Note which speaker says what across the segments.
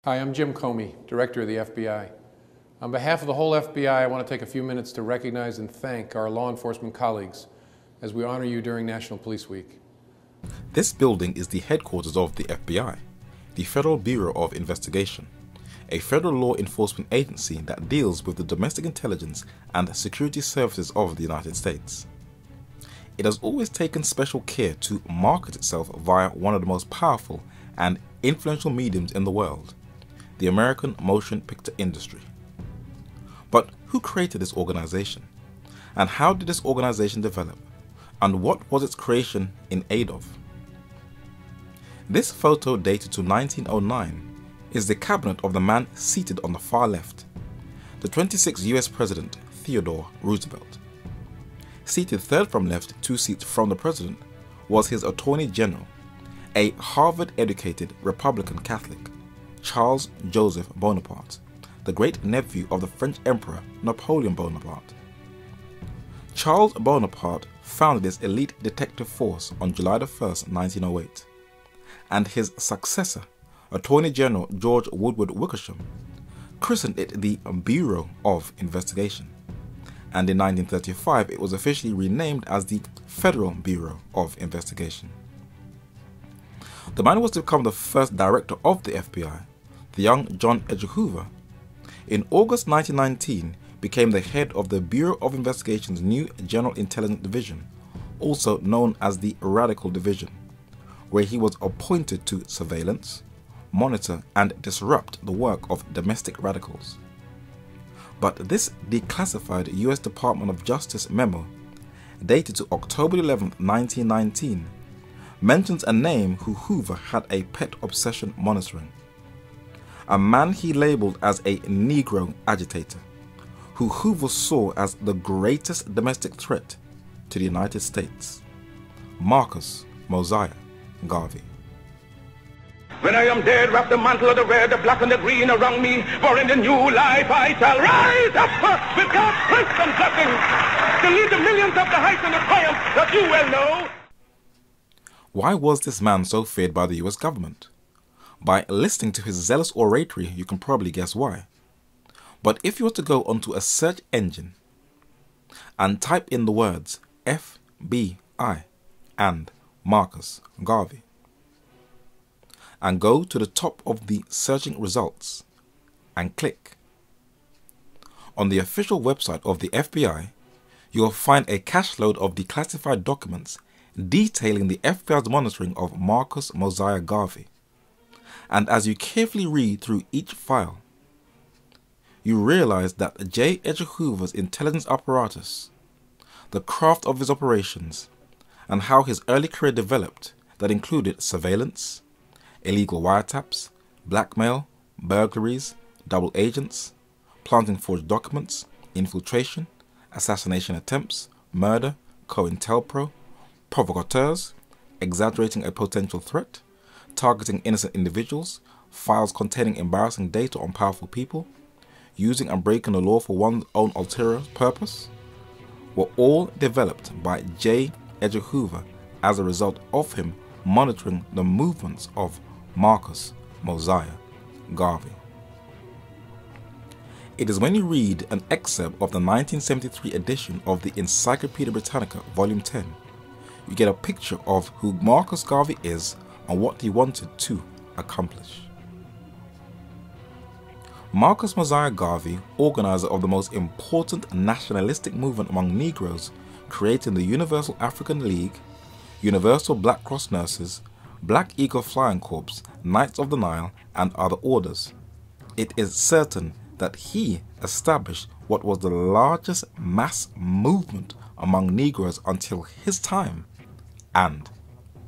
Speaker 1: Hi, I'm Jim Comey, Director of the FBI. On behalf of the whole FBI, I want to take a few minutes to recognize and thank our law enforcement colleagues as we honor you during National Police Week.
Speaker 2: This building is the headquarters of the FBI, the Federal Bureau of Investigation, a federal law enforcement agency that deals with the domestic intelligence and security services of the United States. It has always taken special care to market itself via one of the most powerful and influential mediums in the world, the American motion picture industry. But who created this organization? And how did this organization develop? And what was its creation in aid of? This photo, dated to 1909, is the cabinet of the man seated on the far left, the 26th US President Theodore Roosevelt. Seated third from left, 2 seats from the President, was his Attorney General, a Harvard-educated Republican Catholic, Charles Joseph Bonaparte, the great-nephew of the French Emperor Napoleon Bonaparte. Charles Bonaparte founded this elite detective force on July 1, 1908, and his successor, Attorney General George Woodward Wickersham, christened it the Bureau of Investigation, and in 1935 it was officially renamed as the Federal Bureau of Investigation. The man was to become the first director of the FBI, the young John Edgar Hoover. In August 1919, became the head of the Bureau of Investigation's new General Intelligence Division, also known as the Radical Division, where he was appointed to surveillance, monitor, and disrupt the work of domestic radicals. But this declassified US Department of Justice memo, dated to October 11, 1919, mentions a name who Hoover had a pet obsession monitoring. A man he labeled as a Negro agitator, who Hoover saw as the greatest domestic threat to the United States, Marcus Mosiah Garvey.
Speaker 3: When I am dead, wrap the mantle of the red, the black and the green around me, for in the new life I shall rise up with God's strength and blessings to lead the millions up the heights and the triumph that you well know.
Speaker 2: Why was this man so feared by the US government? By listening to his zealous oratory, you can probably guess why. But if you were to go onto a search engine and type in the words FBI and Marcus Garvey, and go to the top of the searching results and click on the official website of the FBI, you will find a cache load of declassified documents detailing the FBI's monitoring of Marcus Mosiah Garvey. And as you carefully read through each file, you realize that J. Edgar Hoover's intelligence apparatus, the craft of his operations, and how his early career developed, that included surveillance, illegal wiretaps, blackmail, burglaries, double agents, planting forged documents, infiltration, assassination attempts, murder, COINTELPRO, provocateurs, exaggerating a potential threat, targeting innocent individuals, files containing embarrassing data on powerful people, using and breaking the law for one's own ulterior purpose, were all developed by J. Edgar Hoover as a result of him monitoring the movements of Marcus Mosiah Garvey. It is when you read an excerpt of the 1973 edition of the Encyclopedia Britannica, Volume 10, you get a picture of who Marcus Garvey is and what he wanted to accomplish. Marcus Mosiah Garvey, organizer of the most important nationalistic movement among Negroes, creating the Universal African League, Universal Black Cross Nurses, Black Eagle Flying Corps, Knights of the Nile, and other orders. It is certain that he established what was the largest mass movement among Negroes until his time and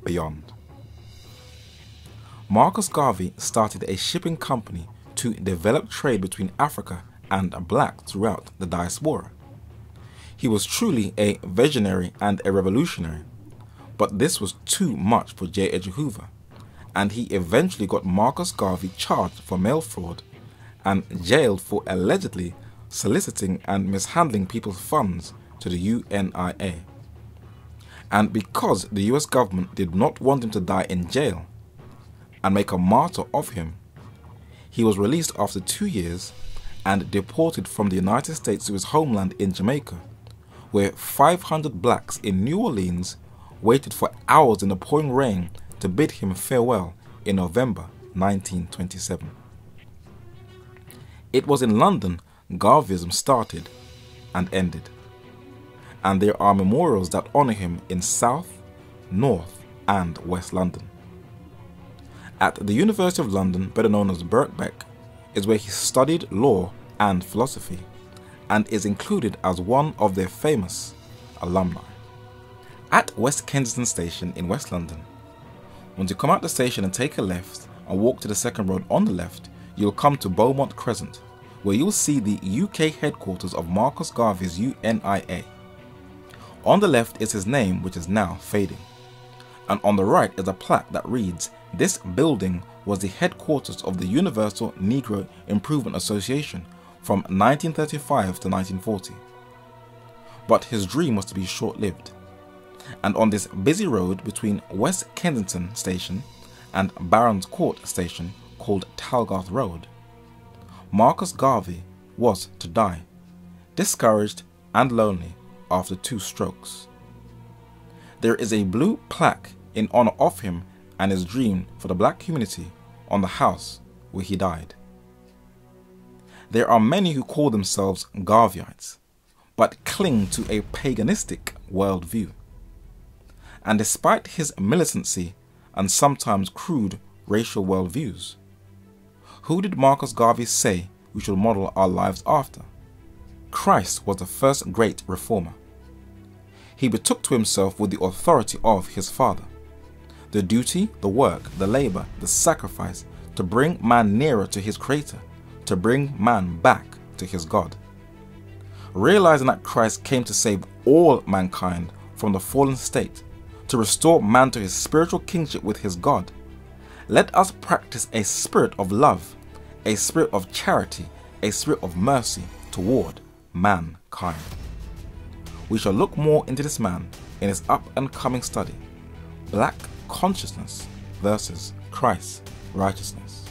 Speaker 2: beyond. Marcus Garvey started a shipping company to develop trade between Africa and blacks throughout the diaspora. He was truly a visionary and a revolutionary, but this was too much for J. Edgar Hoover, and he eventually got Marcus Garvey charged for mail fraud and jailed for allegedly soliciting and mishandling people's funds to the UNIA. And because the US government did not want him to die in jail and make a martyr of him, he was released after 2 years and deported from the United States to his homeland in Jamaica, where 500 blacks in New Orleans waited for hours in the pouring rain to bid him farewell in November 1927. It was in London Garveyism started and ended, and there are memorials that honour him in South, North and West London. At the University of London, better known as Birkbeck, is where he studied law and philosophy, and is included as one of their famous alumni. At West Kensington Station in West London, once you come out the station and take a left and walk to the second road on the left, you'll come to Beaumont Crescent, where you'll see the UK headquarters of Marcus Garvey's UNIA. On the left is his name, which is now fading, and on the right is a plaque that reads, "This building was the headquarters of the Universal Negro Improvement Association from 1935 to 1940. But his dream was to be short-lived, and on this busy road between West Kensington Station and Barons Court Station, called Talgarth Road, Marcus Garvey was to die, discouraged and lonely after 2 strokes. There is a blue plaque in honor of him and his dream for the black community on the house where he died. There are many who call themselves Garveyites, but cling to a paganistic worldview. And despite his militancy and sometimes crude racial worldviews, who did Marcus Garvey say we should model our lives after? Christ was the first great reformer. He betook to himself with the authority of his Father the duty, the work, the labor, the sacrifice to bring man nearer to his Creator, to bring man back to his God. Realizing that Christ came to save all mankind from the fallen state, to restore man to his spiritual kingship with his God, let us practice a spirit of love, a spirit of charity, a spirit of mercy toward mankind. We shall look more into this man in his up and coming study, Black Consciousness versus Christ's Righteousness.